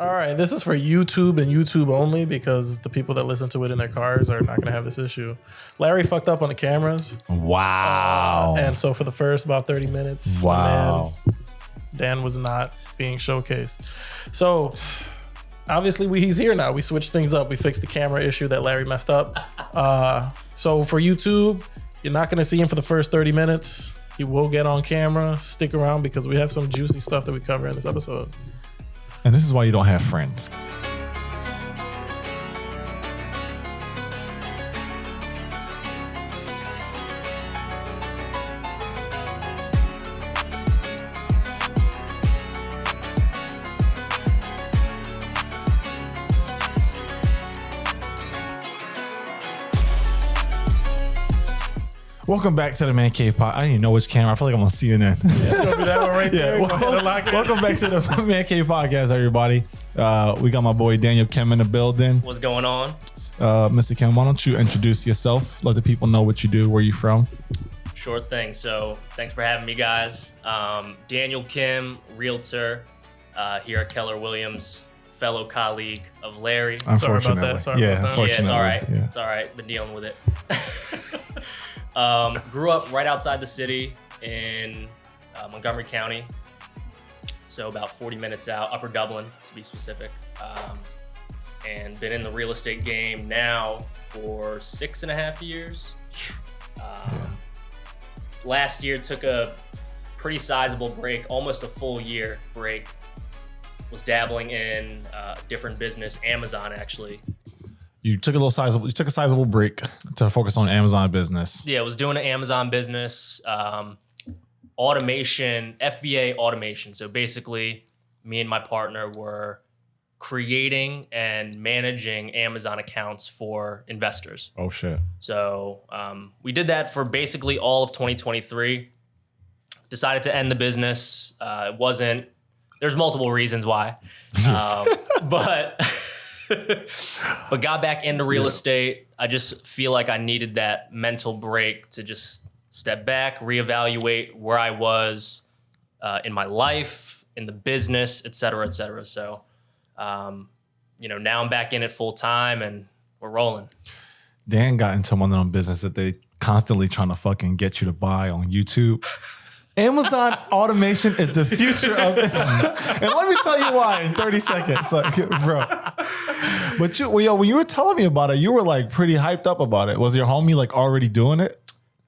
All right, this is for YouTube and YouTube only because the people that listen to it in their cars are not going to have this issue. Larry fucked up on the cameras. Wow. And so for the first about 30 minutes, wow. Dan was not being showcased. So obviously he's here now. We switched things up. We fixed the camera issue that Larry messed up. So for YouTube, you're not going to see him for the first 30 minutes. He will get on camera. Stick around because we have some juicy stuff that we cover in this episode. And this is why you don't have friends. Welcome back to the Man Cave Pod. I didn't even know which camera. I feel like I'm on CNN. Yeah, it's gonna be that one right there. Welcome back to the Man Cave Podcast, everybody. We got my boy Daniel Kim in the building. What's going on? Mr. Kim, why don't you introduce yourself? Let the people know what you do, where you from. Sure thing. So thanks for having me, guys. Daniel Kim, Realtor, here at Keller Williams, fellow colleague of Larry. Sorry about that. Yeah, it's all right. Yeah. It's all right. Been dealing with it. Grew up right outside the city in Montgomery County. So about 40 minutes out, Upper Dublin to be specific. And been in the real estate game now for 6.5 years. Last year took a pretty sizable break, almost a full year break. Was dabbling in a different business, Amazon actually. You took a sizable break to focus on Amazon business. Yeah, I was doing an Amazon business, automation, FBA automation. So basically, me and my partner were creating and managing Amazon accounts for investors. Oh, shit. So we did that for basically all of 2023. Decided to end the business. There's multiple reasons why. But got back into real estate. I just feel like I needed that mental break to just step back, reevaluate where I was in my life, in the business, et cetera, et cetera. So, now I'm back in it full time and we're rolling. Dan got into one of them business that they constantly trying to fucking get you to buy on YouTube. Amazon automation is the future of it. And let me tell you why in 30 seconds. Like, bro. But when you were telling me about it, you were like pretty hyped up about it. Was your homie like already doing it?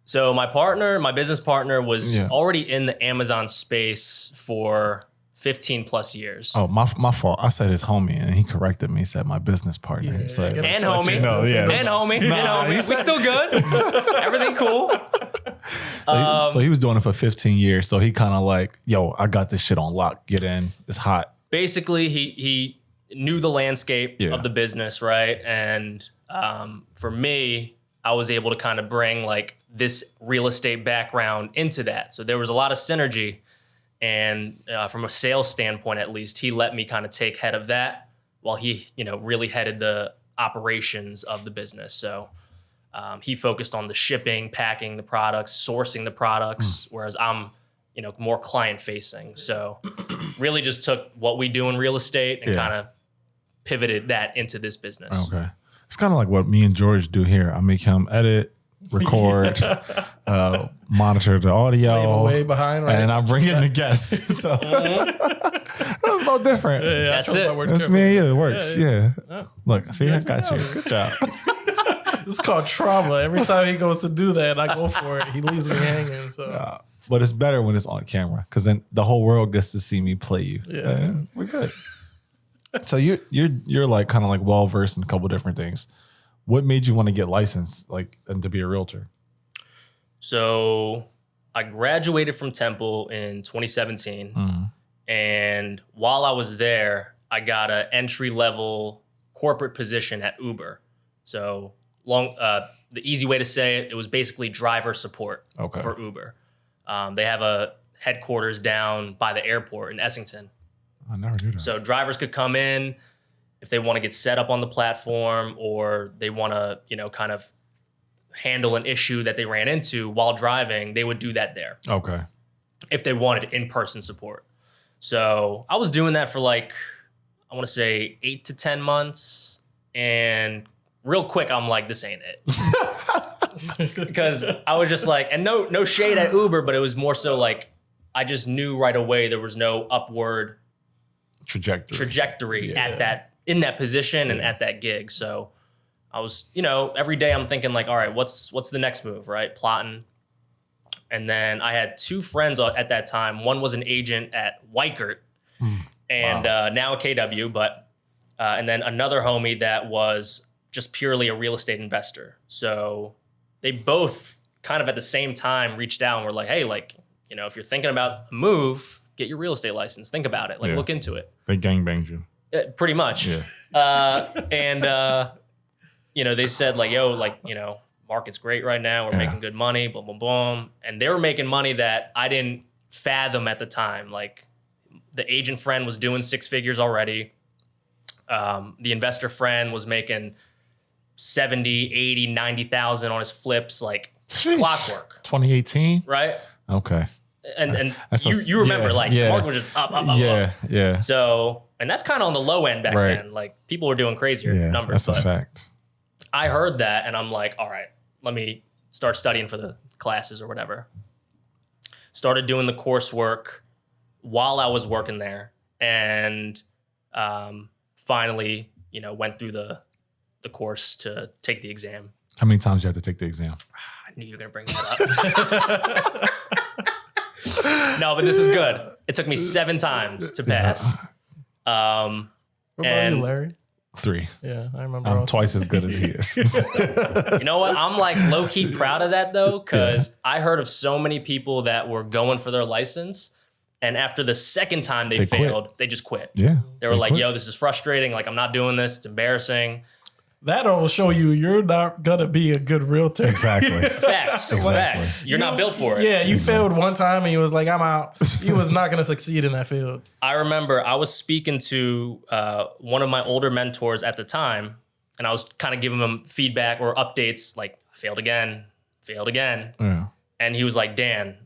So my business partner was already in the Amazon space for 15 plus years. Oh, my fault. I said his homie and he corrected me. He said my business partner. And homie. We still good. Everything cool. So he was doing it for 15 years. So he kind of like, yo, I got this shit on lock. Get in. It's hot. Basically, he knew the landscape of the business, right? And for me, I was able to kind of bring like this real estate background into that. So there was a lot of synergy. And from a sales standpoint, at least, he let me kind of take head of that while he, really headed the operations of the business. So he focused on the shipping, packing the products, sourcing the products, whereas I'm, more client facing. So really just took what we do in real estate and kind of pivoted that into this business. Okay. It's kind of like what me and George do here. I make him edit, record, monitor the audio. Slave away behind, right? And I bring in the guests. So that's no different. Yeah, that's it. That's me and you. It works. Yeah. Look, see, I got you. Good job. This is called trauma. Every time he goes to do that, I go for it. He leaves me hanging. So, but it's better when it's on camera because then the whole world gets to see me play you. Yeah. We're good. So you're like kind of like well versed in a couple different things. What made you want to get licensed, and to be a realtor? So I graduated from Temple in 2017, and while I was there, I got an entry-level corporate position at Uber. So the easy way to say it, it was basically driver support for Uber. They have a headquarters down by the airport in Essington. I never knew that. So drivers could come in if they want to get set up on the platform or they want to, kind of handle an issue that they ran into while driving, they would do that there. Okay. If they wanted in-person support. So I was doing that for I I want to say 8 to 10 months. And real quick, I'm like, this ain't it. Because I was just like, and no shade at Uber, but it was more so like, I just knew right away there was no upward trajectory in that position and at that gig. So I was, every day I'm thinking like, all right, what's the next move, right? Plotting. And then I had 2 friends at that time. One was an agent at Weichert and now a KW, but and then another homie that was just purely a real estate investor. So they both kind of at the same time reached out and were like, hey, like, if you're thinking about a move, get your real estate license. Think about it. Like, look into it. They gangbanged you. Pretty much. Yeah. They said like, yo, like, market's great right now. We're making good money, boom, boom, boom. And they were making money that I didn't fathom at the time. Like the agent friend was doing 6 figures already. The investor friend was making 70, 80, 90,000 on his flips, like clockwork. 2018? Right? Okay. And you remember the market was just up. Yeah. So, and that's kind of on the low end back then. Like people were doing crazier numbers. That's a fact. I heard that and I'm like, all right, let me start studying for the classes or whatever. Started doing the coursework while I was working there and finally, went through the course to take the exam. How many times did you have to take the exam? I knew you were going to bring that up. No, but this is good. It took me 7 times to pass. What about you, Larry? 3. Yeah, I remember. I'm twice as good as he is. You know what? I'm like low key proud of that though, because I heard of so many people that were going for their license, and after the second time they failed, they just quit. Yeah, they were like, "Yo, this is frustrating. Like, I'm not doing this. It's embarrassing." That'll show you're not gonna be a good realtor. Exactly. Facts. You're not built for it. Yeah, you failed one time and you was like, I'm out. You was not gonna succeed in that field. I remember I was speaking to one of my older mentors at the time, and I was kind of giving him feedback or updates, like failed again. Yeah. And he was like, Dan,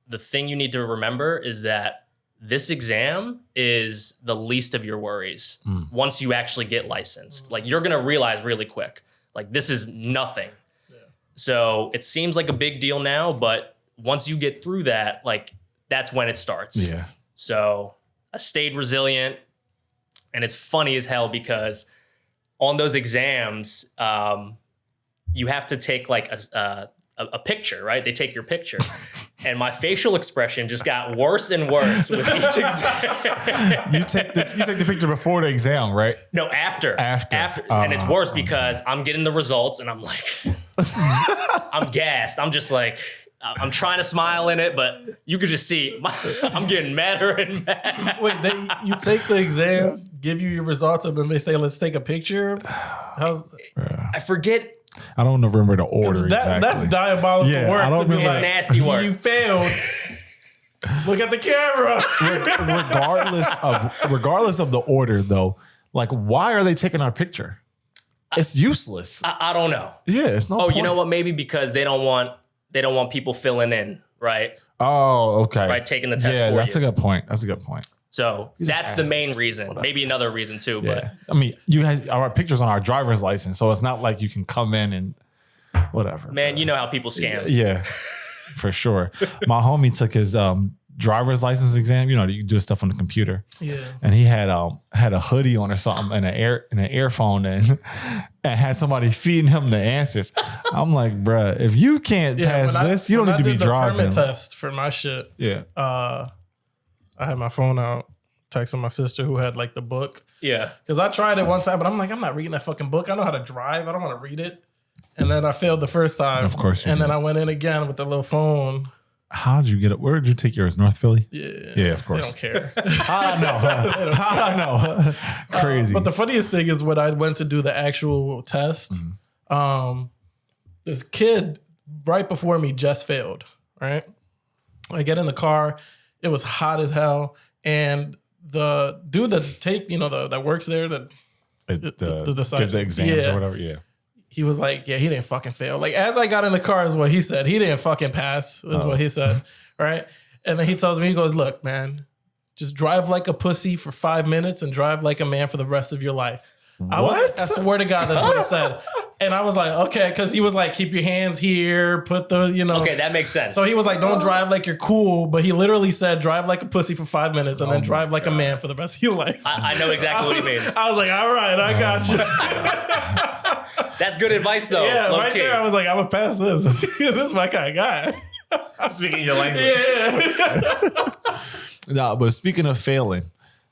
the thing you need to remember is that this exam is the least of your worries once you actually get licensed. Like you're going to realize really quick, like this is nothing. Yeah. So it seems like a big deal now, but once you get through that, like that's when it starts. Yeah. So I stayed resilient, and it's funny as hell because on those exams, you have to take like a picture, right? They take your picture. And my facial expression just got worse and worse with each exam. You take the picture before the exam, right? No, after. And it's worse because I'm getting the results and I'm like, I'm gassed. I'm just like, I'm trying to smile in it, but you could just see I'm getting madder and madder. Wait, you take the exam, give you your results, and then they say, let's take a picture? I forget. I don't remember the order exactly. That's diabolical work. I don't remember. It's nasty work. You failed. Look at the camera. regardless of the order, though, like why are they taking our picture? It's useless. I don't know. Yeah, it's no. You know what? Maybe because they don't want people filling in, right? Oh, okay. Right, taking the test. Yeah, that's a good point. So that's the main reason. Whatever. Maybe another reason too. Yeah. But I mean, you had our pictures on our driver's license, so it's not like you can come in and whatever. Man, you know how people scam. Yeah, for sure. My homie took his driver's license exam. You can do stuff on the computer. Yeah. And he had a hoodie on or something and an earphone and had somebody feeding him the answers. I'm like, bruh, if you can't pass this, you don't need to be driving. I did the permit test for my shit. Yeah. I had my phone out, texting my sister who had like the book. Yeah. Because I tried it one time, but I'm like, I'm not reading that fucking book. I know how to drive. I don't want to read it. And then I failed the first time. Of course. And then I went in again with the little phone. How'd you get it? Where did you take yours? North Philly? Yeah. Yeah, of course. They don't care. I know. Crazy. But the funniest thing is when I went to do the actual test, this kid right before me just failed, right? I get in the car. It was hot as hell. And the dude that works there, the gives the exams or whatever, yeah. He was like, yeah, he didn't fucking fail. Like, as I got in the car is what he said. He didn't fucking pass, is what he said, right? And then he tells me, he goes, look, man, just drive like a pussy for 5 minutes and drive like a man for the rest of your life. I swear to God, that's what he said. And I was like, okay, because he was like, keep your hands here, put the, Okay, that makes sense. So he was like, don't drive like you're cool, but he literally said, drive like a pussy for 5 minutes and then drive like a man for the rest of your life. I know exactly what he means. I was like, all right, I got you. That's good advice, though. Yeah, right there, I was like, I'm gonna pass this. This is my kind of guy. Speaking your language. Yeah. No, but speaking of failing,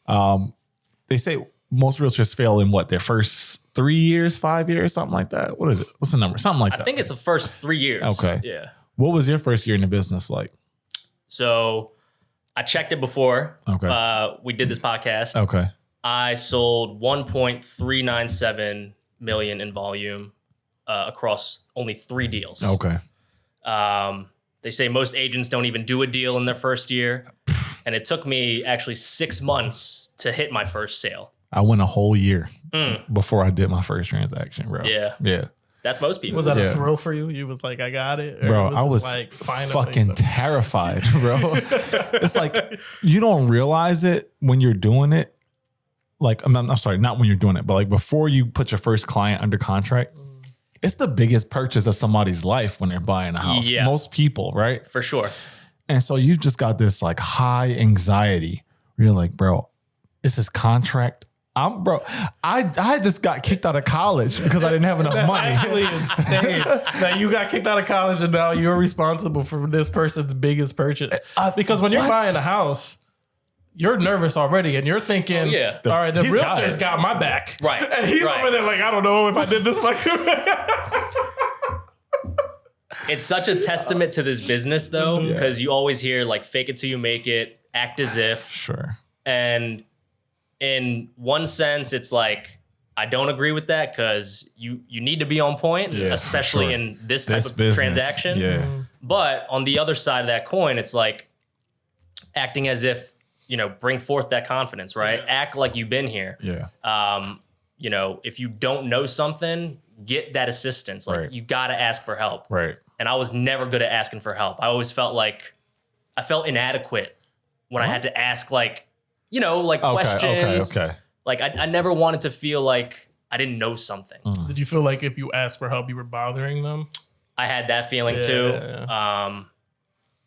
they say most realtors fail in what, their first 3 years, 5 years, something like that. What is it? What's the number? Something like that. I think it's the first 3 years. Okay. Yeah. What was your first year in the business like? So I checked it before. Okay. We did this podcast. Okay. I sold 1.397 million in volume across only 3 deals. Okay. They say most agents don't even do a deal in their first year. And it took me actually 6 months to hit my first sale. I went a whole year before I did my first transaction, bro. Yeah. Yeah. That's most people. Was that a thrill for you? You was like, I got it? Or Bro, I it was like, fucking terrified, bro. It's like, you don't realize it when you're doing it. Like, I'm sorry, not when you're doing it, but like before you put your first client under contract, it's the biggest purchase of somebody's life when they're buying a house. Yeah. Most people, right? For sure. And so you've just got this like high anxiety where you're like, bro, this is contract. I just got kicked out of college because I didn't have enough money. Actually insane that you got kicked out of college and now you're responsible for this person's biggest purchase. Because when you're buying a house, you're nervous already and you're thinking, all right, the realtor's got my back. Right. And he's over there like, I don't know if I did this fucking It's such a testament to this business though, because you always hear like fake it till you make it, act as if. Sure. And in one sense, it's like, I don't agree with that because you need to be on point, especially in this type of business. transaction. Yeah. But on the other side of that coin, it's like acting as if, bring forth that confidence, right? Yeah. Act like you've been here. Yeah. If you don't know something, get that assistance. Like you got to ask for help. Right. And I was never good at asking for help. I always felt like I felt inadequate when I had to ask questions. Okay. Like I never wanted to feel like I didn't know something. Did you feel like if you asked for help, you were bothering them? I had that feeling too.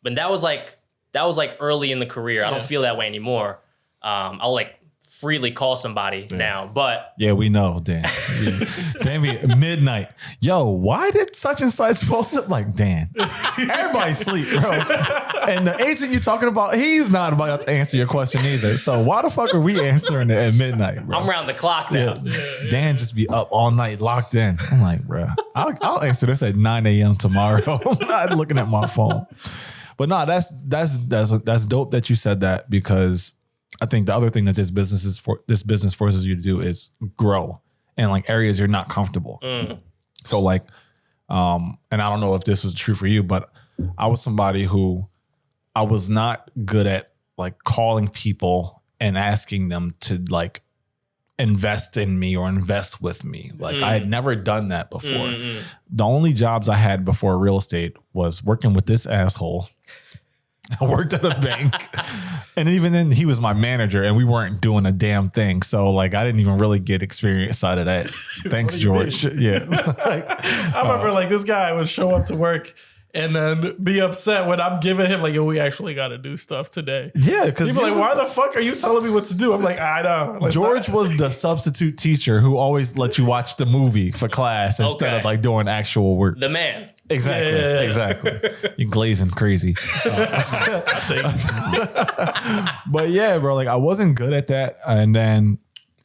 But that was like early in the career. I don't feel that way anymore. I'll like freely call somebody now, but yeah, we know, Dan. Damn it, midnight. Yo, why did such and such post it? Like, Dan, everybody sleep, bro. And the agent you talking about, he's not about to answer your question either. So why the fuck are we answering it at midnight, bro? I'm around the clock now. Dan just be up all night locked in. I'm like, bro, I'll answer this at 9 a.m. tomorrow. I'm not looking at my phone. But no, that's dope that you said that, because I think the other thing that this business forces you to do is grow in like areas you're not comfortable. So like, and I don't know if this was true for you, but I was somebody who I was not good at like calling people and asking them to like invest in me or invest with me. Like I had never done that before. The only jobs I had before real estate was working with this asshole. I worked at a bank, and even then he was my manager and we weren't doing a damn thing. So like, I didn't even really get experience out of that. Thanks, George. Yeah. I remember like this guy would show up to work and then be upset when I'm giving him like, yo, we actually got to do stuff today. Yeah. Cause he's like, why the fuck are you telling me what to do? I'm like, I know. Like, George was the substitute teacher who always let you watch the movie for class instead of like doing actual work. The man. Exactly. Yeah. Exactly. You're glazing crazy. But yeah, bro, like I wasn't good at that. And then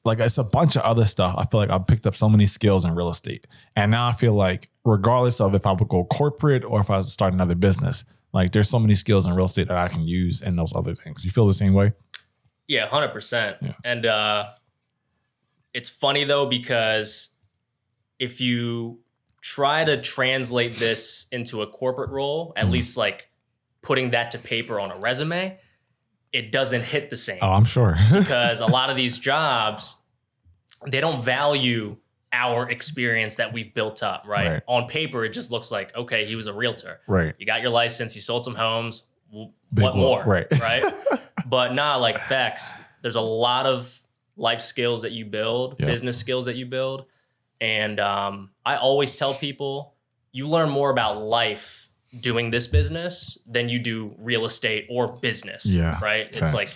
like it's a bunch of other stuff. I feel like I picked up so many skills in real estate. And now I feel like regardless of if I would go corporate or if I was to start another business, like there's so many skills in real estate that I can use in those other things. You feel the same way? Yeah, 100%. Yeah. And it's funny though, because if you try to translate this into a corporate role, at least like putting that to paper on a resume, it doesn't hit the same. Oh, I'm sure. Because a lot of these jobs, they don't value our experience that we've built up, right? On paper, it just looks like, okay, he was a realtor. Right. You got your license, you sold some homes. Big what more? Right. Right. But like facts. There's a lot of life skills that you build, business skills that you build. And I always tell people, you learn more about life doing this business than you do real estate or business, right? Facts. It's like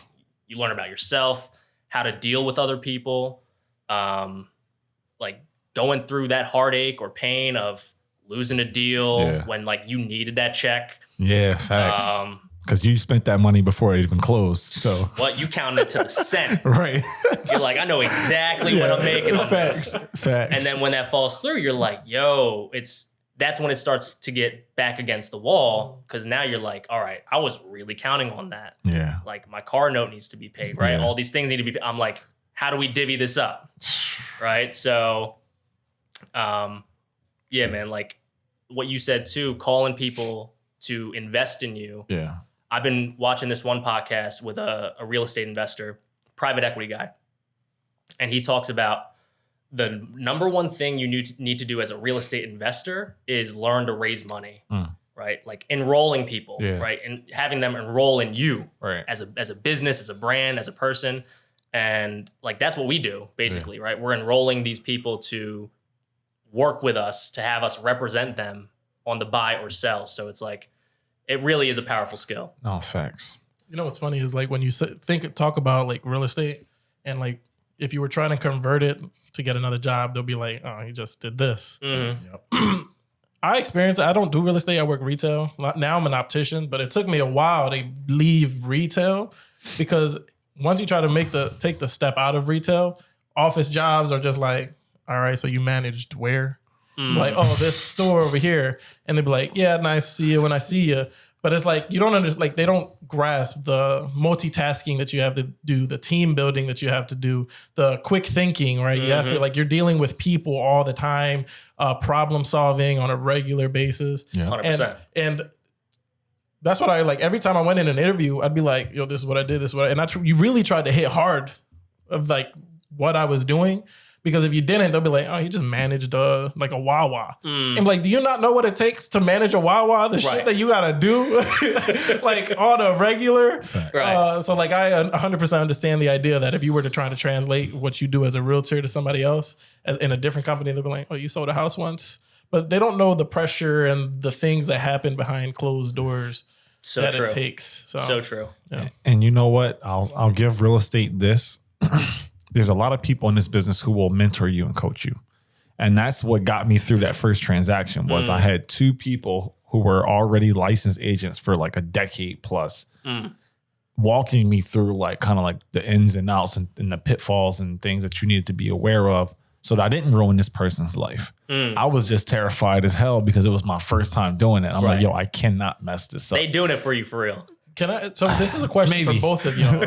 you learn about yourself, how to deal with other people, like going through that heartache or pain of losing a deal when like you needed that check. Yeah, facts. Because you spent that money before it even closed. So what you counted to the cent. Right. You're like, I know exactly what I'm making on Facts. this. Facts. And then when that falls through, you're like, yo, that's when it starts to get back against the wall. Cause now you're like, all right, I was really counting on that. Yeah. Like my car note needs to be paid, right? All these things need to be, I'm like, how do we divvy this up? Right. So, yeah, man, like what you said too, calling people to invest in you. Yeah. I've been watching this one podcast with a real estate investor, private equity guy. And he talks about the number one thing you need to do as a real estate investor is learn to raise money, right? Like enrolling people, right? And having them enroll in you as a business, as a brand, as a person. And like, that's what we do basically, right? We're enrolling these people to work with us, to have us represent them on the buy or sell. So it's like, it really is a powerful skill. No, facts. You know what's funny is like when you talk about like real estate and like if you were trying to convert it to get another job, they'll be like, oh, you just did this. Mm-hmm. I experienced it. I don't do real estate. I work retail. Now I'm an optician, but it took me a while to leave retail because once you try to take the step out of retail, office jobs are just like, all right, so you managed where? Like, oh, this store over here. And they'd be like, yeah, nice to see you when I see you. But it's like, you don't understand, like, they don't grasp the multitasking that you have to do, the team building that you have to do, the quick thinking, right? You have to, like, you're dealing with people all the time, problem solving on a regular basis. Yeah. 100%. And that's what I like. Every time I went in an interview, I'd be like, yo, this is what I did, this is what you really tried to hit hard of like what I was doing. Because if you didn't, they'll be like, oh, he just managed like a Wawa. And like, do you not know what it takes to manage a Wawa? The shit that you gotta do, like on a regular. Right. So like, I 100% understand the idea that if you were to try to translate what you do as a realtor to somebody else in a different company, they'll be like, oh, you sold a house once. But they don't know the pressure and the things that happen behind closed doors that it takes. So true. Yeah. And you know what? I'll give real estate this. There's a lot of people in this business who will mentor you and coach you. And that's what got me through that first transaction was I had two people who were already licensed agents for like a decade plus walking me through like kind of like the ins and outs and the pitfalls and things that you needed to be aware of so that I didn't ruin this person's life. I was just terrified as hell because it was my first time doing it. I'm like, yo, I cannot mess this up. They doing it for you for real. So this is a question for both of y'all.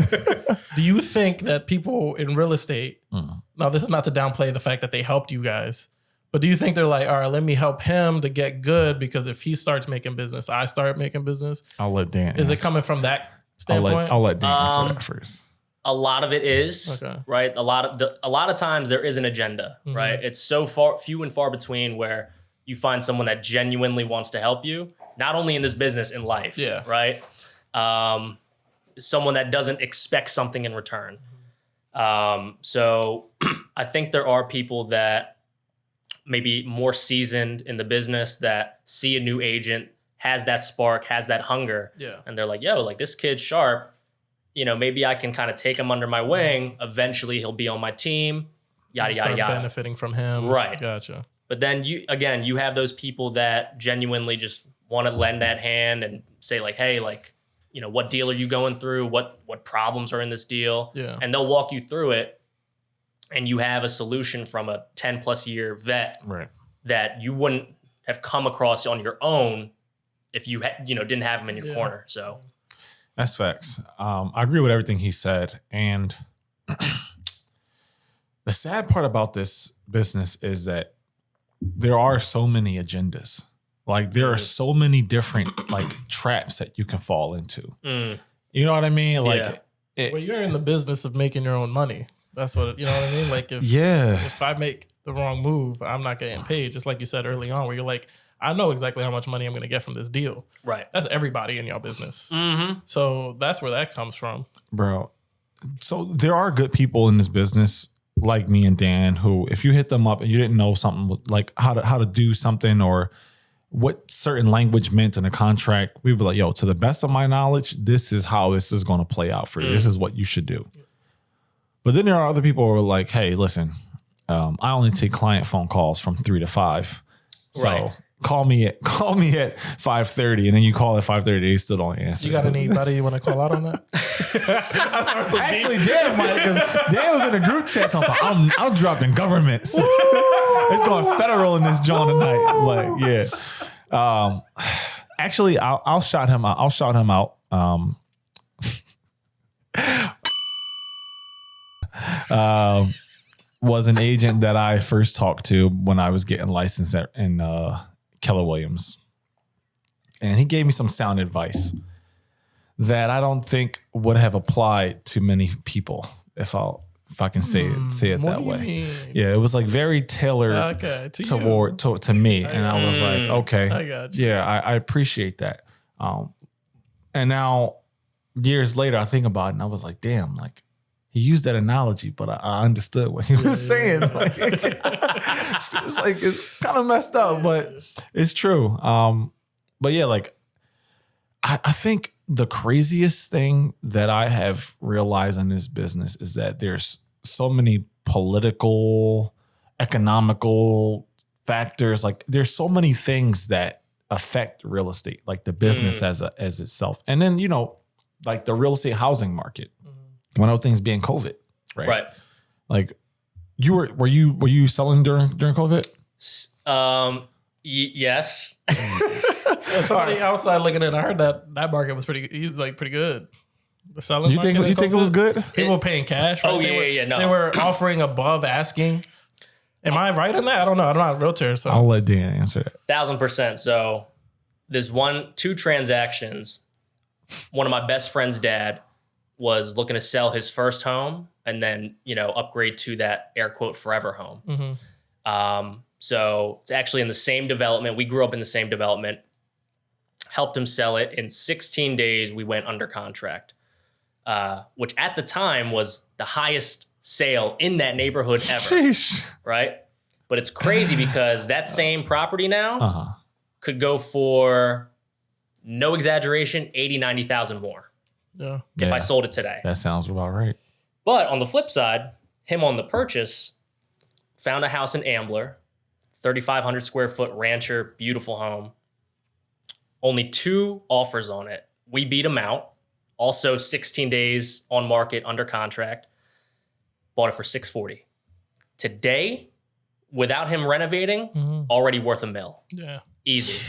Do you think that people in real estate, now this is not to downplay the fact that they helped you guys, but do you think they're like, all right, let me help him to get good because if he starts making business, I start making business? I'll let Dan Is it coming from that standpoint? I'll let Dan answer that first. A lot of it is, right? A lot of times there is an agenda, right? It's so few and far between where you find someone that genuinely wants to help you, not only in this business, in life, right? Someone that doesn't expect something in return. So I think there are people that maybe more seasoned in the business that see a new agent, has that spark, has that hunger. And they're like, yo, like this kid's sharp. You know, maybe I can kind of take him under my wing. Eventually he'll be on my team, yada, yada, yada. Benefiting from him. Right. Gotcha. But then you have those people that genuinely just want to lend that hand and say like, hey, like, you know, what deal are you going through? What problems are in this deal? And they'll walk you through it. And you have a solution from a 10 plus year vet that you wouldn't have come across on your own if you didn't have him in your corner. So that's facts. I agree with everything he said. And the sad part about this business is that there are so many agendas. Like there are so many different like traps that you can fall into. You know what I mean? Like, well, you're in the business of making your own money. That's what, you know what I mean? Like if I make the wrong move, I'm not getting paid. Just like you said early on, where you're like, I know exactly how much money I'm going to get from this deal. Right. That's everybody in your business. Mm-hmm. So that's where that comes from. Bro. So there are good people in this business like me and Dan who, if you hit them up and you didn't know something like how to do something or what certain language meant in a contract, we'd be like, yo, to the best of my knowledge, this is how this is going to play out for you. This is what you should do. But then there are other people who are like, hey, listen, I only take client phone calls from 3 to 5. So Right. call me at 5:30, and then you call at 5:30, they still don't answer. You got anybody you want to call out on that? Actually, Dan might, because Dan was in a group chat talking about, I'm dropping governments. It's going federal in this joint tonight. Like, yeah. Actually, I'll shout him out. I'll shout him out. Was an agent that I first talked to when I was getting licensed in Keller Williams. And he gave me some sound advice that I don't think would have applied to many people if I can say it what that do you way. mean? Yeah, it was like very tailored to me. And I was like, okay. I got you. Yeah, I appreciate that. And now years later, I think about it and I was like, damn, like he used that analogy, but I understood what he was saying. Like, it's like, it's kind of messed up, but it's true. But yeah, like I think the craziest thing that I have realized in this business is that there's so many political, economical factors. Like there's so many things that affect real estate, like the business as itself. And then, like the real estate housing market. One of the things being COVID, right? Right. Like were you selling during COVID? Yes. Somebody outside looking in, I heard that market was pretty good. The selling You market. think it was good? People were paying cash. Right? Oh, yeah. No. They were offering above asking. Am I right in that? I don't know. I'm not a realtor, so I'll let Dan answer that. 1,000%. So there's two transactions. One of my best friend's dad was looking to sell his first home and then, upgrade to that air quote forever home. Mm-hmm. So it's actually in the same development. We grew up in the same development. Helped him sell it. In 16 days, we went under contract, which at the time was the highest sale in that neighborhood ever. Sheesh. Right? But it's crazy because that same property now Uh-huh. could go for, no exaggeration, 80, 90,000 more yeah. if I sold it today. That sounds about right. But on the flip side, him on the purchase found a house in Ambler, 3,500 square foot rancher, beautiful home. Only 2 offers on it. We beat him out. Also 16 days on market under contract. Bought it for $640. Today, without him renovating, already worth $1 million. Yeah. Easy.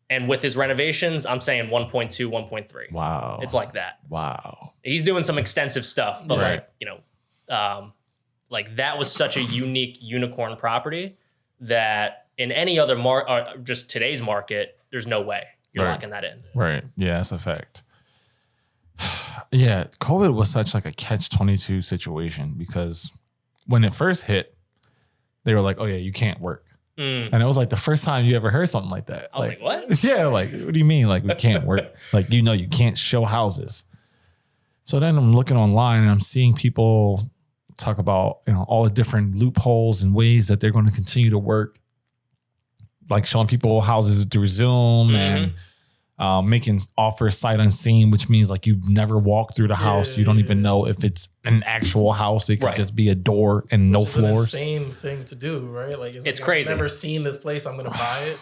And with his renovations, I'm saying 1.2, 1.3. Wow. It's like that. Wow. He's doing some extensive stuff, but Right. like that was such a unique unicorn property that in any other just today's market, there's no way you're Right. locking that in. Right. Yeah, that's a fact. Yeah, COVID was such like a catch-22 situation because when it first hit, they were like, "Oh yeah, you can't work," and it was like the first time you ever heard something like that. I was like, what? Yeah, like what do you mean? Like we can't work? Like you can't show houses. So then I'm looking online and I'm seeing people talk about all the different loopholes and ways that they're going to continue to work, like showing people houses through Zoom and making offers sight unseen, which means like you've never walked through the house. You don't even know if it's an actual house. It could Right. just be a door and no Which is floors. an insane thing to do, right? Like It's crazy. I've never seen this place. I'm gonna buy it.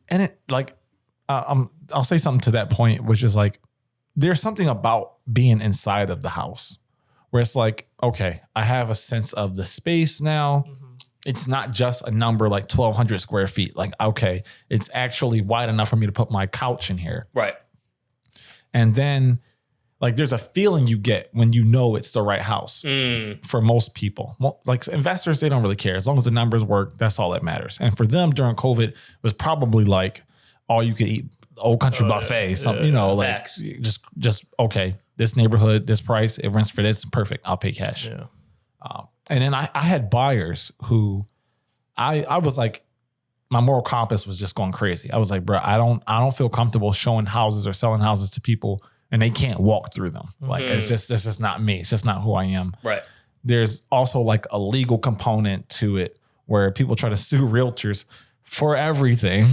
And it like, I'll say something to that point, which is like, there's something about being inside of the house where it's like, okay, I have a sense of the space now. It's not just a number like 1,200 square feet. Like, okay, it's actually wide enough for me to put my couch in here. Right. And then like there's a feeling you get when you know it's the right house for most people. Like investors, they don't really care. As long as the numbers work, that's all that matters. And for them during COVID, it was probably like all you could eat, old country buffet, something, like Facts. just okay, this neighborhood, this price, it rents for this, perfect. I'll pay cash. Yeah. And then I had buyers who I was like, my moral compass was just going crazy. I was like, bro, I don't feel comfortable showing houses or selling houses to people and they can't walk through them. Like it's just not me. It's just not who I am. Right. There's also like a legal component to it where people try to sue realtors for everything.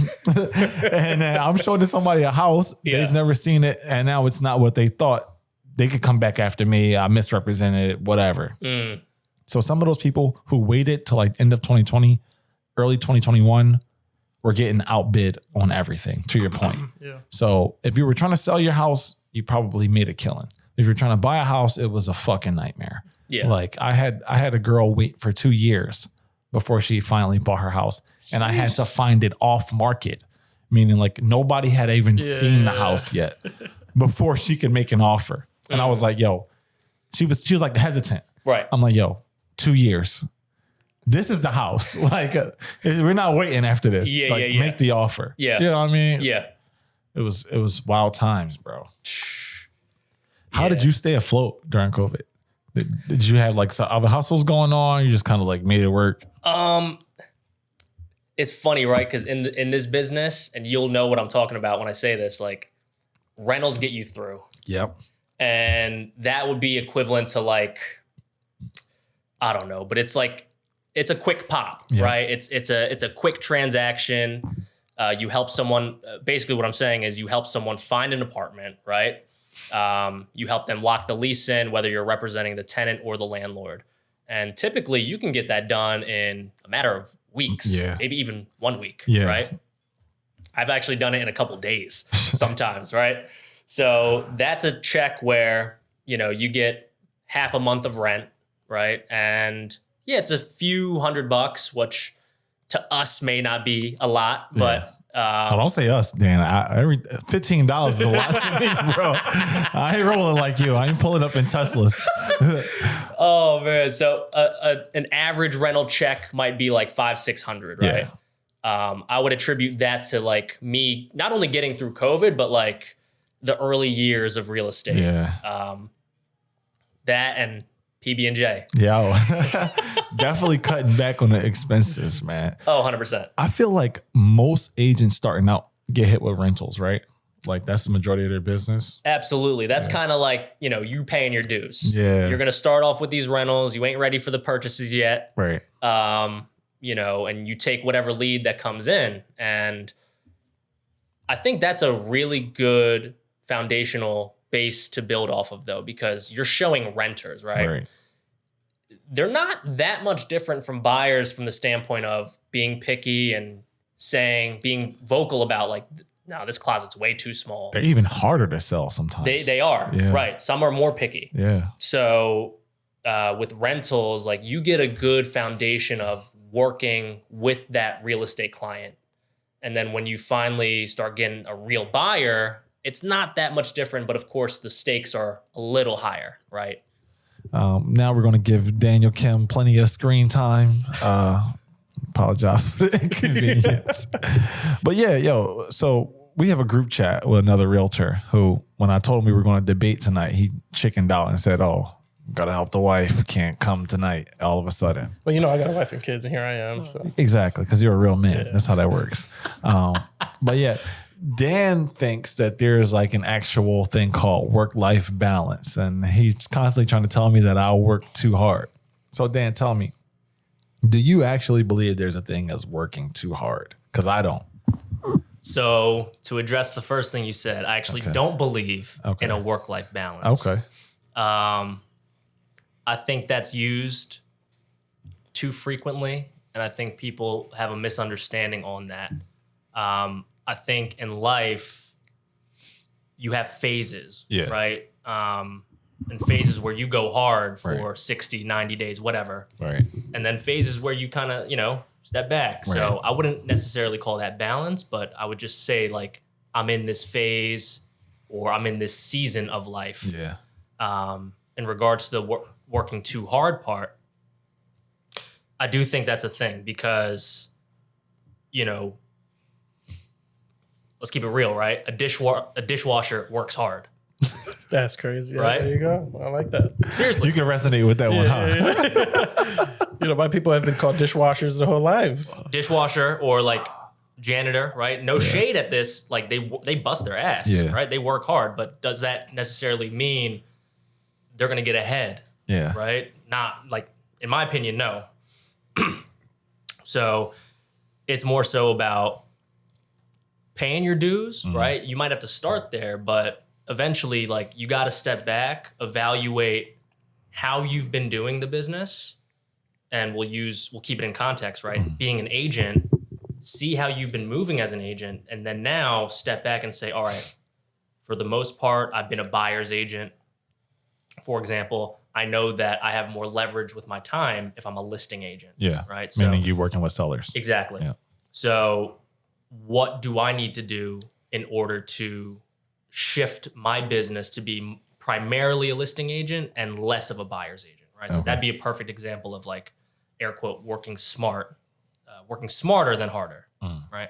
And I'm showing somebody a house. They've never seen it. And now it's not what they thought. They could come back after me. I misrepresented it, whatever. So some of those people who waited till like end of 2020, early 2021, were getting outbid on everything, to your point. So if you were trying to sell your house, you probably made a killing. If you're trying to buy a house, it was a fucking nightmare. Like I had a girl wait for 2 years before she finally bought her house. And I had to find it off market, meaning like nobody had even seen the house yet before she could make an offer. And I was like, yo, she was like hesitant. Right. I'm like, yo, 2 years. This is the house. Like we're not waiting after this. Make the offer. You know what I mean? It was wild times, bro. How did you stay afloat during COVID? Did you have like some other hustles going on? You just kind of like made it work? It's funny, right? Because in this business, and you'll know what I'm talking about when I say this, like rentals get you through. Yep. And that would be equivalent to like, I don't know, but it's like, it's a quick pop, right? It's a quick transaction. You help someone, basically what I'm saying is you help someone find an apartment, right? You help them lock the lease in, whether you're representing the tenant or the landlord. And typically you can get that done in a matter of weeks, maybe even 1 week, right? I've actually done it in a couple days sometimes, right? So that's a check where, you know, you get half a month of rent, right? And yeah, it's a few $100, which to us may not be a lot, but don't say us, Dan. Every $15 is a lot to me, bro. I ain't rolling like you. I ain't pulling up in Teslas. Oh man! So an average rental check might be like $500-600, right? I would attribute that to like me not only getting through COVID, but like the early years of real estate. That and PB&J. Definitely cutting back on the expenses, man. Oh, 100%. I feel like most agents starting out get hit with rentals, right? Like that's the majority of their business. Absolutely. That's kind of like, you know, you paying your dues. You're going to start off with these rentals. You ain't ready for the purchases yet. Right. You know, and you take whatever lead that comes in. And I think that's a really good foundational base to build off of though, because you're showing renters, right? They're not that much different from buyers from the standpoint of being picky and being vocal about like, no, this closet's way too small. They're even harder to sell sometimes. They are, right. Some are more picky. So with rentals, like you get a good foundation of working with that real estate client. And then when you finally start getting a real buyer, it's not that much different, but of course the stakes are a little higher, right? Now we're going to give Daniel Kim plenty of screen time. Apologize for the inconvenience. But yeah, so we have a group chat with another realtor who, when I told him we were going to debate tonight, he chickened out and said, oh, got to help the wife. Can't come tonight all of a sudden. Well, you know, I got a wife and kids and here I am. So. Exactly, because you're a real man. That's how that works. But yeah, Dan thinks that there's like an actual thing called work-life balance. And he's constantly trying to tell me that I'll work too hard. So Dan, tell me, do you actually believe there's a thing as working too hard? Because I don't. So to address the first thing you said, I actually don't believe in a work-life balance. I think that's used too frequently. And I think people have a misunderstanding on that. I think in life, you have phases, right? And phases where you go hard for 60, 90 days, whatever. And then phases where you kind of, you know, step back. So I wouldn't necessarily call that balance, but I would just say like, I'm in this phase or I'm in this season of life. In regards to the working too hard part, I do think that's a thing because, you know, let's keep it real, right? A dishwasher works hard. That's crazy. Right? There you go. I like that. Seriously. You can resonate with that one, huh? You know, my people have been called dishwashers their whole lives. Dishwasher or like janitor, right? No shade at this. Like they bust their ass, right? They work hard, but does that necessarily mean they're going to get ahead? Yeah. Right? Not like, in my opinion, no. So it's more so about paying your dues, right? You might have to start there, but eventually, like, you got to step back, evaluate how you've been doing the business, and we'll keep it in context, right? Being an agent, see how you've been moving as an agent, and then now step back and say, all right, for the most part, I've been a buyer's agent. For example, I know that I have more leverage with my time if I'm a listing agent. Yeah. Right. Meaning you working with sellers. Exactly. Yeah. So what do I need to do in order to shift my business to be primarily a listing agent and less of a buyer's agent? Right. So that'd be a perfect example of, like, air quote, working smarter than harder. Right.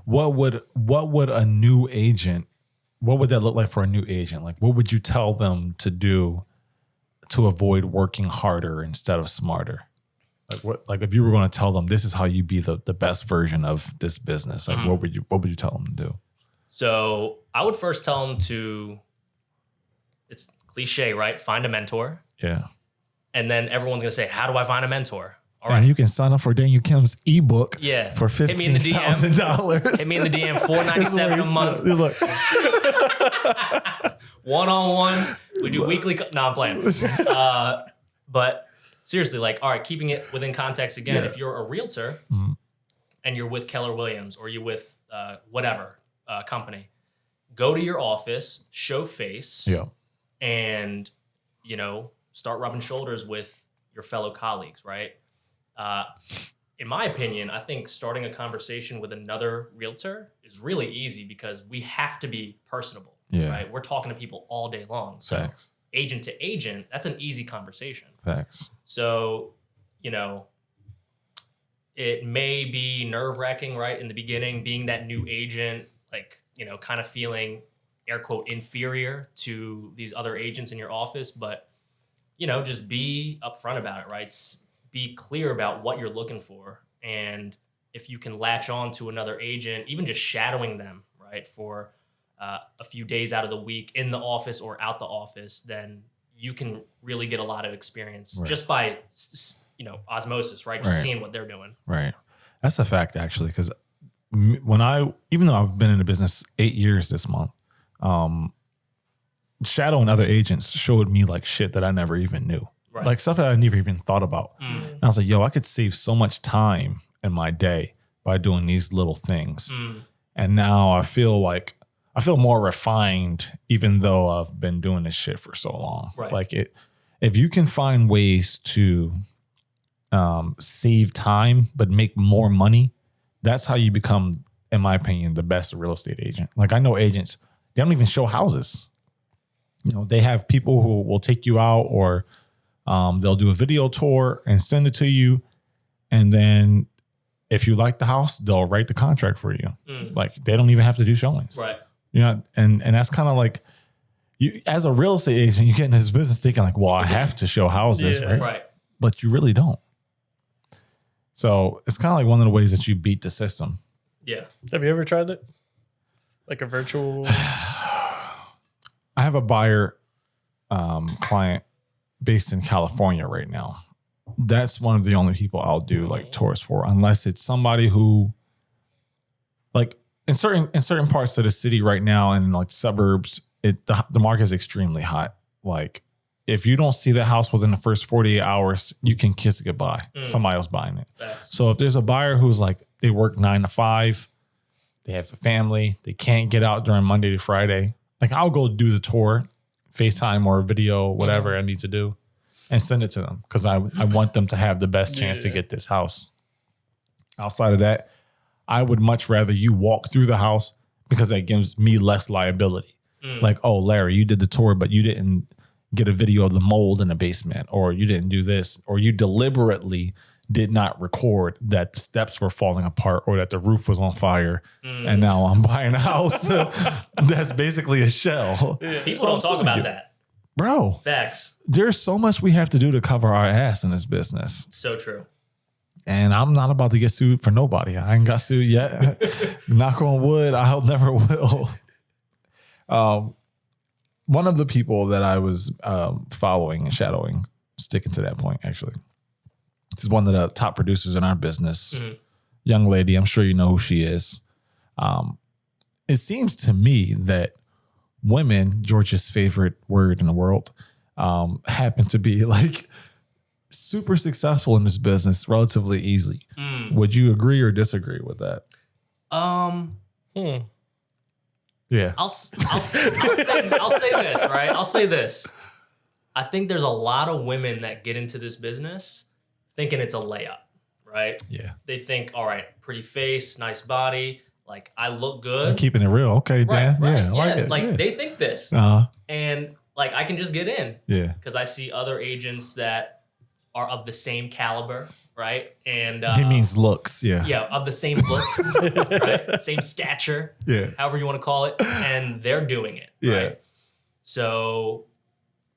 What would a new agent, what would that look like for a new agent? Like, what would you tell them to do to avoid working harder instead of smarter? Like if you were going to tell them this is how you be the best version of this business, like what would you tell them to do? So I would first tell them to, it's cliche, right? Find a mentor. Yeah. And then everyone's going to say, how do I find a mentor? All right. And you can sign up for Daniel Kim's ebook for $15,000. Hit me in the DM, $4.97 a month. Look. One-on-one. We do weekly. No, I'm playing. But seriously, like, all right, keeping it within context again, if you're a realtor and you're with Keller Williams or you're with whatever company, go to your office, show face, and, start rubbing shoulders with your fellow colleagues, right? In my opinion, I think starting a conversation with another realtor is really easy because we have to be personable. Yeah. Right. We're talking to people all day long. So Facts. Agent to agent, that's an easy conversation. Facts. So, it may be nerve-wracking, right, in the beginning, being that new agent, like, kind of feeling, air quote, inferior to these other agents in your office. But, just be upfront about it, right? Be clear about what you're looking for. And if you can latch on to another agent, even just shadowing them, right, for a few days out of the week in the office or out the office, then you can really get a lot of experience just by, osmosis, right? Just seeing what they're doing. Right. That's a fact, actually, because even though I've been in the business 8 years this month, shadowing other agents showed me, like, shit that I never even knew. Right. Like stuff that I never even thought about. And I was like, I could save so much time in my day by doing these little things. And now I feel more refined, even though I've been doing this shit for so long. Right. Like if you can find ways to save time but make more money, that's how you become, in my opinion, the best real estate agent. Like, I know agents, they don't even show houses. They have people who will take you out, or they'll do a video tour and send it to you, and then if you like the house, they'll write the contract for you. Like, they don't even have to do showings. Right. And that's kind of like, you as a real estate agent, you get into this business thinking like, well, I have to show houses, right? But you really don't. So it's kind of like one of the ways that you beat the system. Yeah. Have you ever tried it? Like a virtual? I have a buyer client based in California right now. That's one of the only people I'll do like tours for, unless it's somebody who, like, in certain parts of the city right now and like suburbs, the market is extremely hot. Like, if you don't see the house within the first 48 hours, you can kiss it goodbye. Somebody else buying it. So if there's a buyer who's like, they work 9 to 5, they have a family, they can't get out during Monday to Friday, like, I'll go do the tour, FaceTime or video, whatever I need to do, and send it to them because I want them to have the best chance to get this house. Outside of that, I would much rather you walk through the house because that gives me less liability. Like, oh, Larry, you did the tour, but you didn't get a video of the mold in the basement, or you didn't do this, or you deliberately did not record that the steps were falling apart or that the roof was on fire. And now I'm buying a house that's basically a shell. People don't talk about that. Bro. Facts. There's so much we have to do to cover our ass in this business. So true. And I'm not about to get sued for nobody. I ain't got sued yet. Knock on wood, I never will. One of the people that I was following and shadowing, sticking to that point, actually, is one of the top producers in our business. Young lady, I'm sure you know who she is. It seems to me that women, George's favorite word in the world, happen to be like super successful in this business relatively easily. Would you agree or disagree with that? Yeah. I'll say this, right? I'll say this. I think there's a lot of women that get into this business thinking it's a layup, right? Yeah. They think, all right, pretty face, nice body, like I look good. I'm keeping it real. Okay, Dan. Right. Yeah. I like it. Like yeah. they think this. And like I can just get in. Yeah. Because I see other agents that are of the same caliber, right? And he means looks, yeah. Yeah, of the same looks, right? Same stature, yeah, however you want to call it, and they're doing it, yeah. Right? So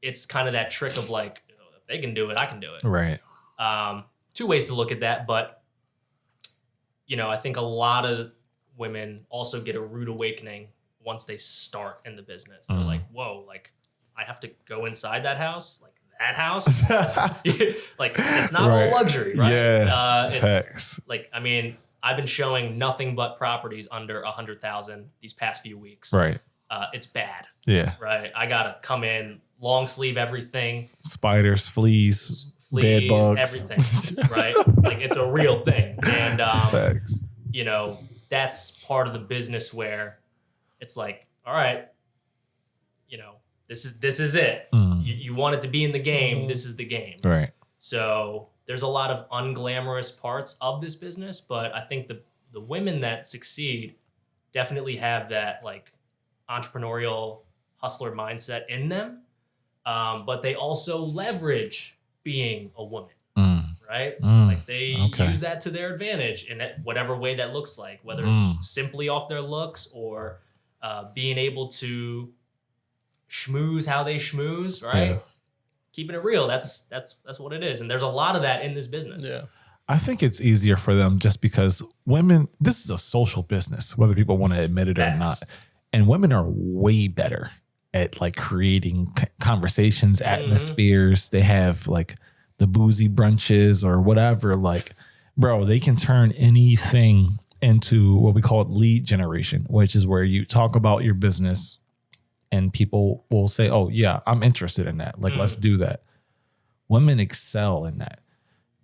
it's kind of that trick of like, if they can do it, I can do it. Right. Two ways to look at that, but I think a lot of women also get a rude awakening once they start in the business. They're like, whoa, like I have to go inside that house, like that house, like it's not all luxury, right? Yeah, it's facts. like, I mean, I've been showing nothing but properties under 100,000 these past few weeks. Right. It's bad. Yeah. Right. I gotta come in, long sleeve everything, spiders, fleas, bed bugs, everything. Right. Like it's a real thing, and facts. That's part of the business where it's like, all right, this is it. You want it to be in the game. This is the game. Right. So there's a lot of unglamorous parts of this business, but I think the women that succeed definitely have that like entrepreneurial hustler mindset in them. But they also leverage being a woman, right? Like they use that to their advantage in whatever way that looks like, whether it's simply off their looks or being able to schmooze how they schmooze, right? Yeah. Keeping it real. That's what it is. And there's a lot of that in this business. Yeah. I think it's easier for them just because women, this is a social business, whether people want to admit it or not. And women are way better at like creating conversations, atmospheres. They have like the boozy brunches or whatever. Like, bro, they can turn anything into what we call lead generation, which is where you talk about your business and people will say, oh, yeah, I'm interested in that. Like, let's do that. Women excel in that.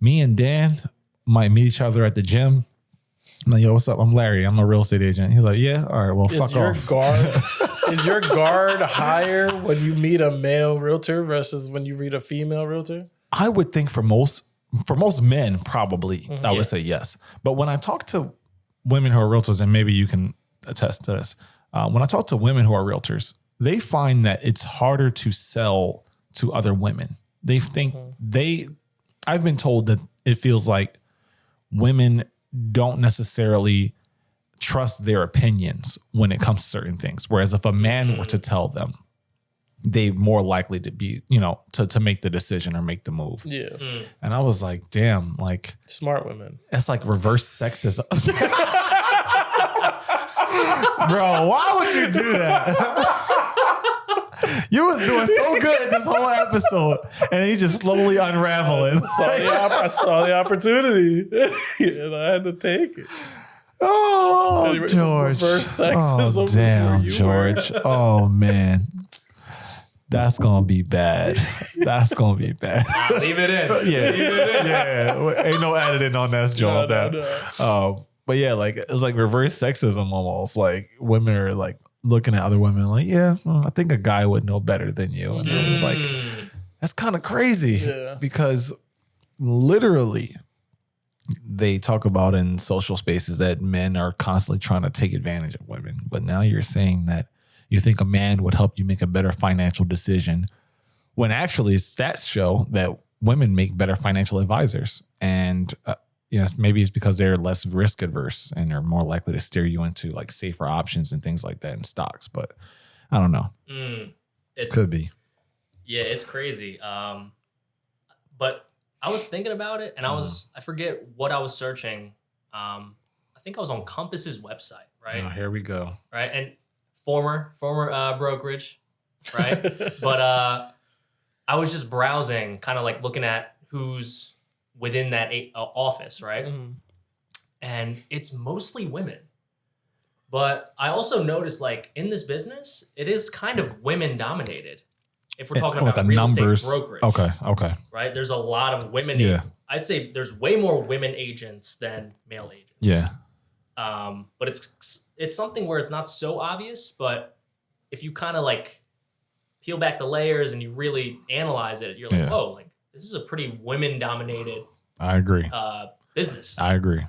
Me and Dan might meet each other at the gym. I'm like, yo, what's up? I'm Larry. I'm a real estate agent. He's like, yeah, all right, well, fuck off. Is your guard higher when you meet a male realtor versus when you meet a female realtor? I would think for most men, probably, I would say yes. But when I talk to women who are realtors, and maybe you can attest to this, when I talk to women who are realtors, they find that it's harder to sell to other women. They think I've been told that it feels like women don't necessarily trust their opinions when it comes to certain things. Whereas if a man were to tell them, they're more likely to be, to make the decision or make the move. Yeah. And I was like, damn, like smart women. That's like reverse sexism. Bro, why would you do that? You was doing so good this whole episode, and he just slowly unraveling. I saw the opportunity, and I had to take it. Oh, George. Reverse sexism. Oh, damn, George. Oh, man. That's going to be bad. That's going to be bad. Leave it in. Yeah. Leave it in. Yeah. Ain't no editing on that, Joe. No. But yeah, like it's like reverse sexism almost. Like women are like looking at other women like, yeah, I think a guy would know better than you. And I was like, that's kind of crazy because literally they talk about in social spaces that men are constantly trying to take advantage of women. But now you're saying that you think a man would help you make a better financial decision when actually stats show that women make better financial advisors. And maybe it's because they're less risk adverse and are more likely to steer you into like safer options and things like that in stocks. But I don't know. It could be. Yeah, it's crazy. But I was thinking about it, and I forget what I was searching. I think I was on Compass's website, right? Oh, here we go. Right, and former brokerage, right? But I was just browsing, kind of like looking at who's within that office, right? Mm-hmm. And it's mostly women. But I also noticed, like, in this business, it is kind of women dominated. If we're talking about the real numbers. estate brokerage. Okay. Right? There's a lot of women. Yeah. I'd say there's way more women agents than male agents. Yeah. But it's something where it's not so obvious, but if you kind of like peel back the layers and you really analyze it, you're like, whoa, like this is a pretty women dominated I agree. Business. I agree.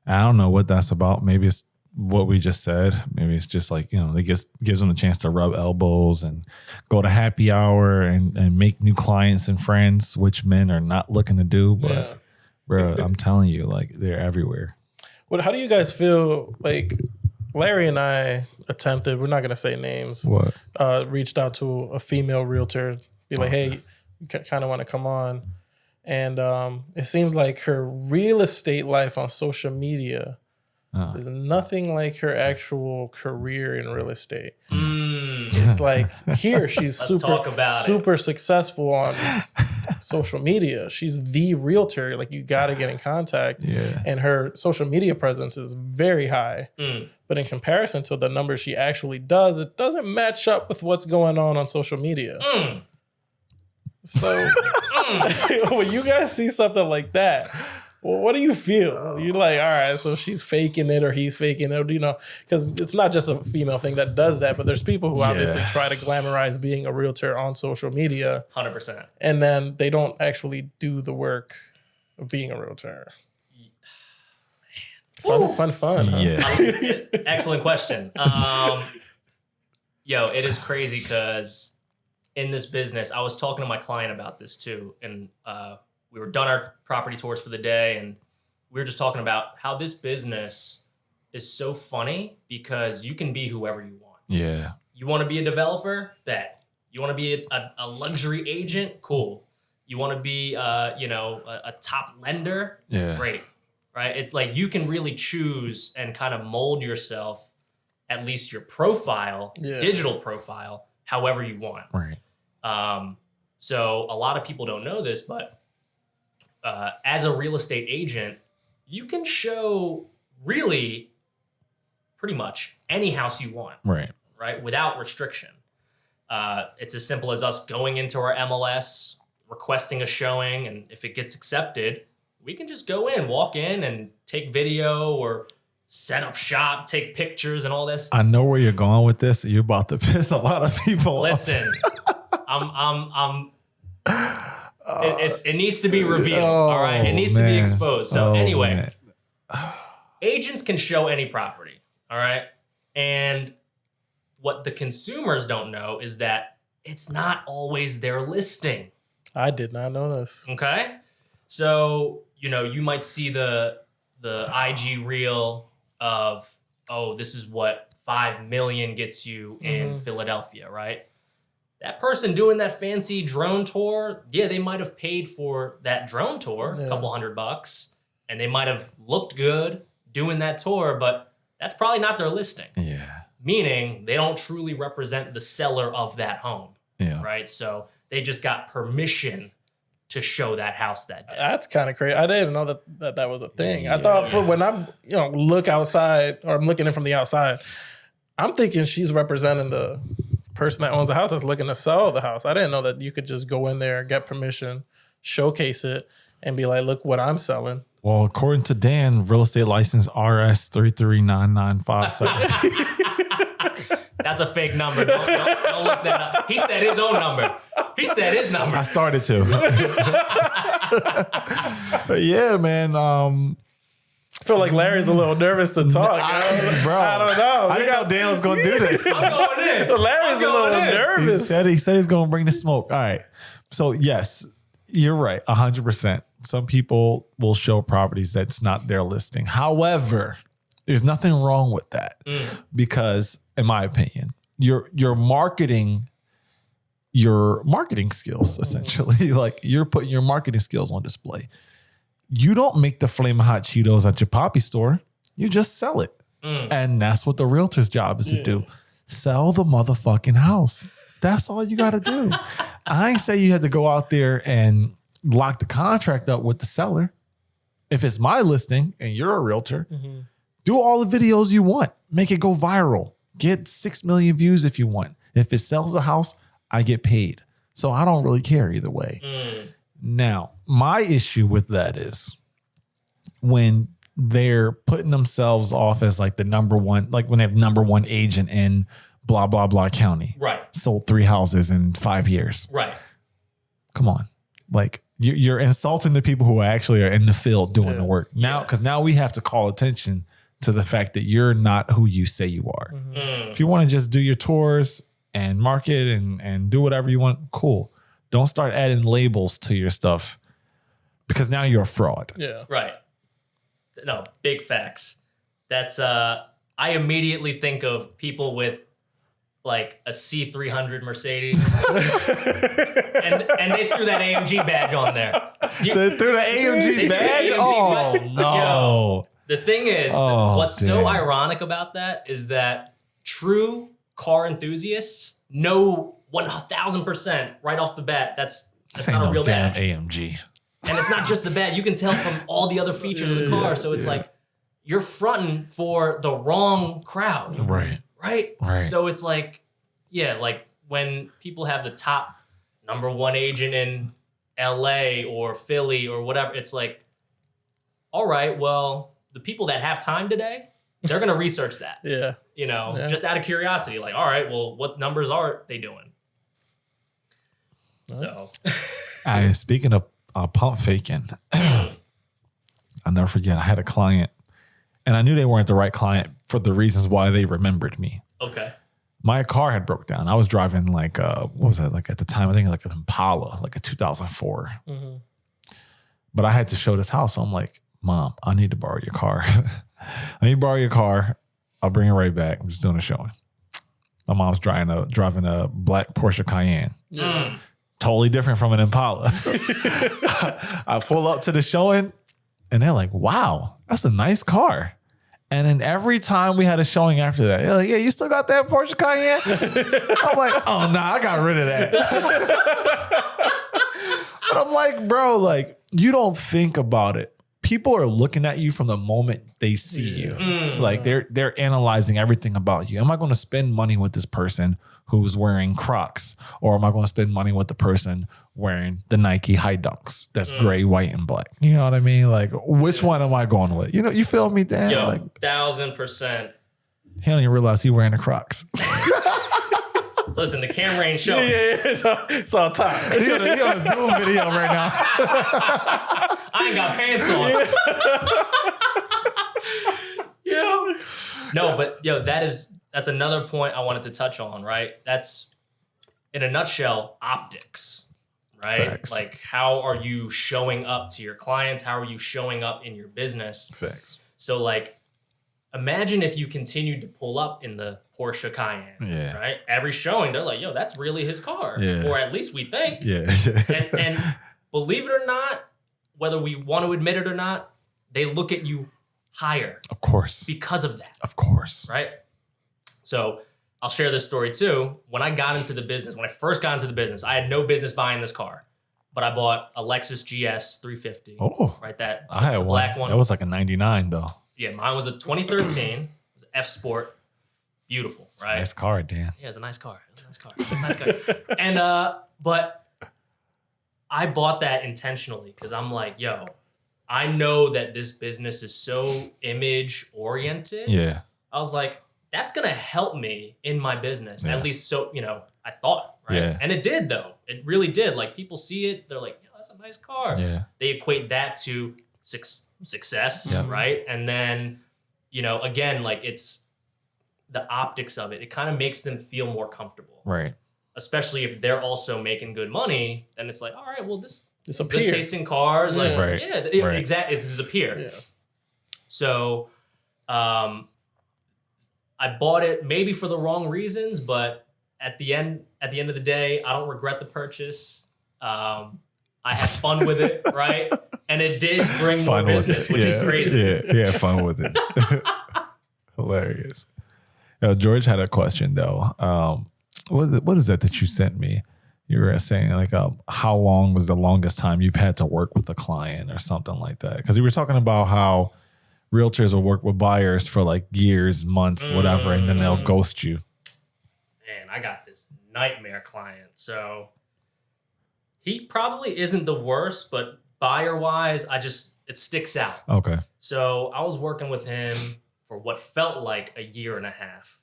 I don't know what that's about. Maybe it's what we just said. Maybe it's just like, it gives them a chance to rub elbows and go to happy hour and make new clients and friends, which men are not looking to do. But bro, I'm telling you, like, they're everywhere. Well, how do you guys feel? Like, Larry and I attempted, we're not going to say names. What? Reached out to a female realtor, be like, hey, you kind of want to come on. And it seems like her real estate life on social media is nothing like her actual career in real estate. It's like here she's super successful on social media. She's the realtor. Like, you got to get in contact. Yeah. And her social media presence is very high. But in comparison to the numbers she actually does, it doesn't match up with what's going on social media. So when you guys see something like that, well, what do you feel? You're like, all right, so she's faking it or he's faking it, because it's not just a female thing that does that, but there's people who obviously try to glamorize being a realtor on social media. 100%. And then they don't actually do the work of being a realtor. Fun. Huh? Yeah. Excellent question. It is crazy because in this business, I was talking to my client about this too. And we were done our property tours for the day. And we were just talking about how this business is so funny because you can be whoever you want. Yeah. You want to be a developer? Bet. You want to be a luxury agent? Cool. You want to be, a top lender? Yeah. Great. Right? It's like you can really choose and kind of mold yourself, at least your profile, digital profile, however you want. Right. So a lot of people don't know this, but as a real estate agent, you can show really pretty much any house you want. Right? Without restriction. It's as simple as us going into our MLS, requesting a showing, and if it gets accepted, we can just go in, walk in and take video or set up shop, take pictures and all this. I know where you're going with this. You're about to piss a lot of people Listen, it needs to be revealed. All right. It needs to be exposed. So anyway, agents can show any property. All right. And what the consumers don't know is that it's not always their listing. I did not know this. Okay. So, you might see the IG reel of, this is what 5 million gets you in Philadelphia, right? That person doing that fancy drone tour, they might have paid for that drone tour, a couple $100, and they might have looked good doing that tour, but that's probably not their listing. Yeah. Meaning they don't truly represent the seller of that home. Yeah. Right? So they just got permission to show that house that day. That's kind of crazy. I didn't know that was a thing. I thought when I'm look outside or I'm looking in from the outside, I'm thinking she's representing the person that owns the house that's looking to sell the house. I didn't know that you could just go in there, get permission, showcase it, and be like, look what I'm selling. Well, according to Dan, real estate license RS 339957. That's a fake number. Don't look that up. He said his own number. I started to. But yeah, man. I feel like Larry's a little nervous to talk. Bro, I don't know. I didn't know Dan was going to do this. I'm going in. Larry's a little nervous. He said he's going to bring the smoke. All right. So yes, you're right. 100%. Some people will show properties that's not their listing. However, there's nothing wrong with that because, in my opinion, you're marketing your marketing skills, essentially. Like you're putting your marketing skills on display. You don't make the Flamin' Hot Cheetos at your Poppy store. You just sell it. And that's what the realtor's job is to do. Sell the motherfucking house. That's all you got to do. I ain't say you had to go out there and lock the contract up with the seller. If it's my listing and you're a realtor, do all the videos you want. Make it go viral. Get 6 million views if you want. If it sells the house, I get paid. So I don't really care either way. Now, my issue with that is when they're putting themselves off as like the number one, like when they have number one agent in blah, blah, blah county. Right. Sold 3 houses in 5 years. Right. Come on. Like you're insulting the people who actually are in the field doing the work. Now, because now we have to call attention to the fact that you're not who you say you are. If you want to just do your tours and market and do whatever you want, cool. Don't start adding labels to your stuff because now you're a fraud. Yeah. Right. No, big facts. That's I immediately think of people with like a C300 Mercedes and they threw that AMG badge on there. They threw the AMG badge? Oh, no. Yo, the thing is, what's so ironic about that is that true car enthusiasts know 1,000% right off the bat that's not a real damn badge. AMG. And it's not just the badge. You can tell from all the other features of the car. So it's like you're fronting for the wrong crowd. Right. Right? So it's like, like when people have the top number one agent in LA or Philly or whatever, it's like, all right, well, the people that have time today, they're going to research that. Just out of curiosity. Like, all right, well, what numbers are they doing? So. Speaking of pump faking, I'll never forget, I had a client and I knew they weren't the right client for the reasons why they remembered me. Okay. My car had broke down. I was driving like, what was it? Like at the time, I think like an Impala, like a 2004. But I had to show this house. So I'm like, Mom, I need to borrow your car. I need to borrow your car. I'll bring it right back. I'm just doing a showing. My mom's driving a black Porsche Cayenne. Totally different from an Impala. I pull up to the showing and they're like, wow, that's a nice car. And then every time we had a showing after that, they're like, yeah, you still got that Porsche Cayenne? I'm like, oh, nah, I got rid of that. But I'm like, bro, like, you don't think about it. People are looking at you from the moment they see you. Like they're analyzing everything about you. Am I going to spend money with this person who's wearing Crocs? Or am I going to spend money with the person wearing the Nike High Dunks that's gray, white, and black? You know what I mean? Like, which one am I going with? You know, you feel me, Dan? Yo, like, 1,000%. He don't even realize he wearing the Crocs. Listen, the camera ain't showing. It's all time. he on a Zoom video right now. I ain't got pants on. No, but that's another point I wanted to touch on, right? That's, in a nutshell, optics, right? Facts. Like, how are you showing up to your clients? How are you showing up in your business? Facts. So, like, imagine if you continued to pull up in the Porsche Cayenne, right? Every showing, they're like, yo, that's really his car. Or at least we think. And believe it or not, whether we want to admit it or not, they look at you higher. Of course. Because of that. Of course. Right? So I'll share this story too. When I first got into the business, I had no business buying this car. But I bought a Lexus GS 350. Oh. Right, that I had the black one. That was like a 99 though. Yeah, mine was a 2013. It was an F Sport. Beautiful, right? Nice car, Dan. Yeah, it's a nice car. And but I bought that intentionally because I'm like, yo, I know that this business is so image oriented. Yeah. I was like, that's gonna help me in my business. At least so, I thought, right? Yeah. And it did though. It really did. Like people see it, they're like, yo, that's a nice car. Yeah. They equate that to success, right? And then, again, like it's the optics of it. It kind of makes them feel more comfortable. Right. Especially if they're also making good money, then it's like, all right, well, It's a good peer. taste in cars. Like, Right. Exactly. This is a peer. Yeah. So, I bought it maybe for the wrong reasons, but at the end, at the end of the day, I don't regret the purchase. I had fun with it, right? And it did bring more business, which is crazy. Yeah, fun with it. Hilarious. George had a question though. What is that you sent me? You were saying like, how long was the longest time you've had to work with a client or something like that? Because you were talking about how realtors will work with buyers for like years, months, whatever, and then they'll ghost you. Man, I got this nightmare client. So he probably isn't the worst, but buyer-wise, it sticks out. Okay. So I was working with him for what felt like a year and a half.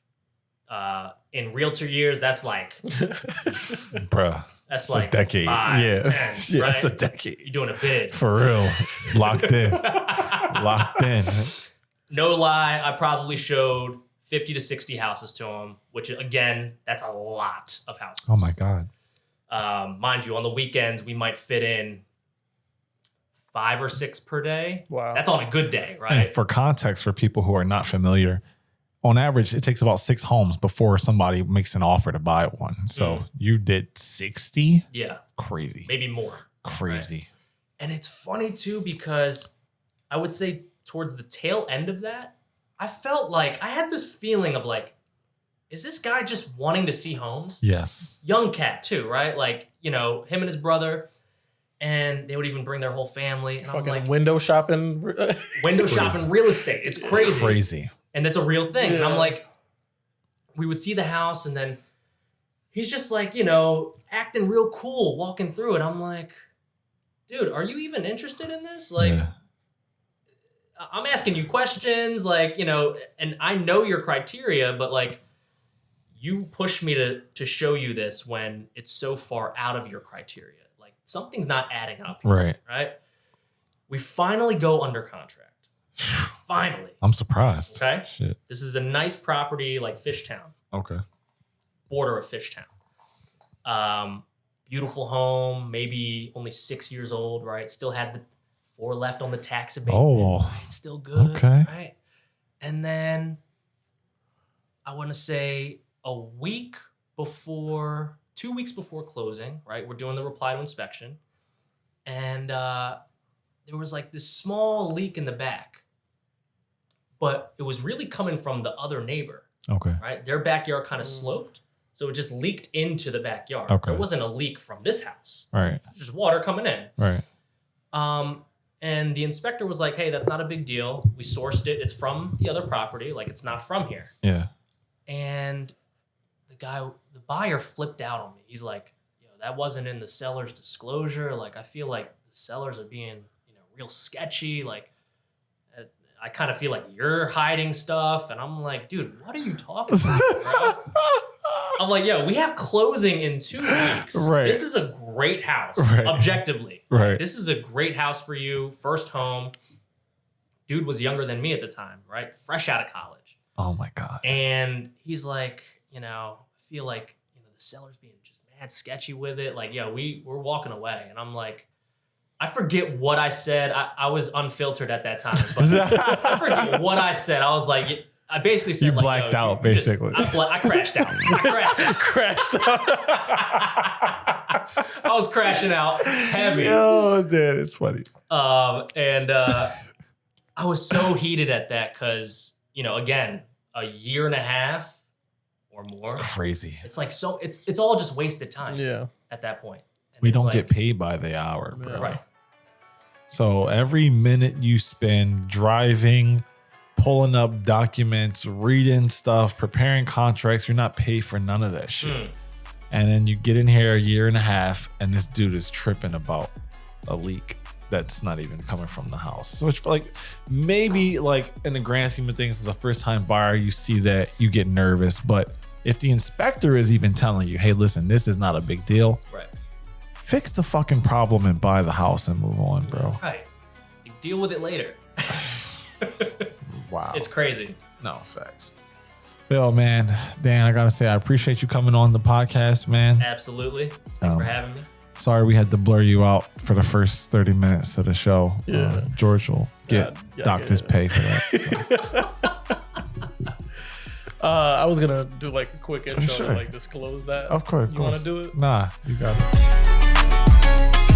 In realtor years, that's like, bruh. That's like a decade. 5, 10, yeah, right? It's a decade. You're doing a bid. For real. Locked in. Locked in. No lie, I probably showed 50 to 60 houses to him, which again, that's a lot of houses. Oh my God. Mind you, on the weekends, we might fit in 5 or 6 per day. Wow. That's on a good day, right? And for context, for people who are not familiar, on average, it takes about 6 homes before somebody makes an offer to buy one. So you did 60? Yeah. Crazy. Maybe more. Crazy. Right? And it's funny too, because I would say towards the tail end of that, I felt like I had this feeling of like, is this guy just wanting to see homes? Yes. Young cat too, right? Like, him and his brother, and they would even bring their whole family. And Fucking I'm like, window shopping. window shopping real estate. It's crazy. Crazy. And that's a real thing. Yeah. And I'm like, we would see the house, and then he's just like, acting real cool walking through it. I'm like, dude, are you even interested in this? Like, I'm asking you questions, like, and I know your criteria, but like, you push me to show you this when it's so far out of your criteria. Like, something's not adding up here, right? We finally go under contract. Finally. I'm surprised. Okay. Shit. This is a nice property, like Fishtown. Okay. Border of Fishtown. Beautiful home, maybe only 6 years old, right? Still had the 4 left on the tax abatement. Oh. Right? Still good. Okay. Right. And then I want to say 2 weeks before closing, right? We're doing the reply to inspection. And there was like this small leak in the back. But it was really coming from the other neighbor. Okay. Right? Their backyard kind of sloped. So it just leaked into the backyard. Okay. There wasn't a leak from this house. Right. It was just water coming in. Right. And the inspector was like, hey, that's not a big deal. We sourced it. It's from the other property. Like, it's not from here. Yeah. And the buyer flipped out on me. He's like, that wasn't in the seller's disclosure. Like, I feel like the sellers are being, real sketchy. Like, I kind of feel like you're hiding stuff. And I'm like, dude, what are you talking about, bro? I'm like, we have closing in 2 weeks. Right. This is a great house, objectively. Right. This is a great house for you. First home. Dude was younger than me at the time, right? Fresh out of college. Oh my God. And he's like, I feel like, the seller's being just mad sketchy with it. Like, we're walking away. And I'm like, I forget what I said. I was unfiltered at that time. But I forget what I said. I was like, I basically said, you blacked out, basically. I crashed out. Crashed out. I was crashing out heavy. Oh, dude, it's funny. And I was so heated at that because, again, a year and a half or more. It's crazy. It's like it's all just wasted time. Yeah. At that point. And We don't get paid by the hour, bro. Right. So every minute you spend driving, pulling up documents, reading stuff, preparing contracts, you're not paid for none of that shit. And then you get in here a year and a half and this dude is tripping about a leak that's not even coming from the house. So it's like, maybe like in the grand scheme of things, as a first time buyer, you see that, you get nervous. But if the inspector is even telling you, hey, listen, this is not a big deal. Right. Fix the fucking problem and buy the house and move on, bro. Right. You deal with it later. Wow. It's crazy. No, facts. Bill, man, Dan, I gotta say, I appreciate you coming on the podcast, man. Absolutely. Thanks for having me. Sorry we had to blur you out for the first 30 minutes of the show. Yeah. George will get doctor's pay for that. So. I was gonna do like a quick intro Sure. to like disclose that. Of course. You want to do it? Nah, you got it.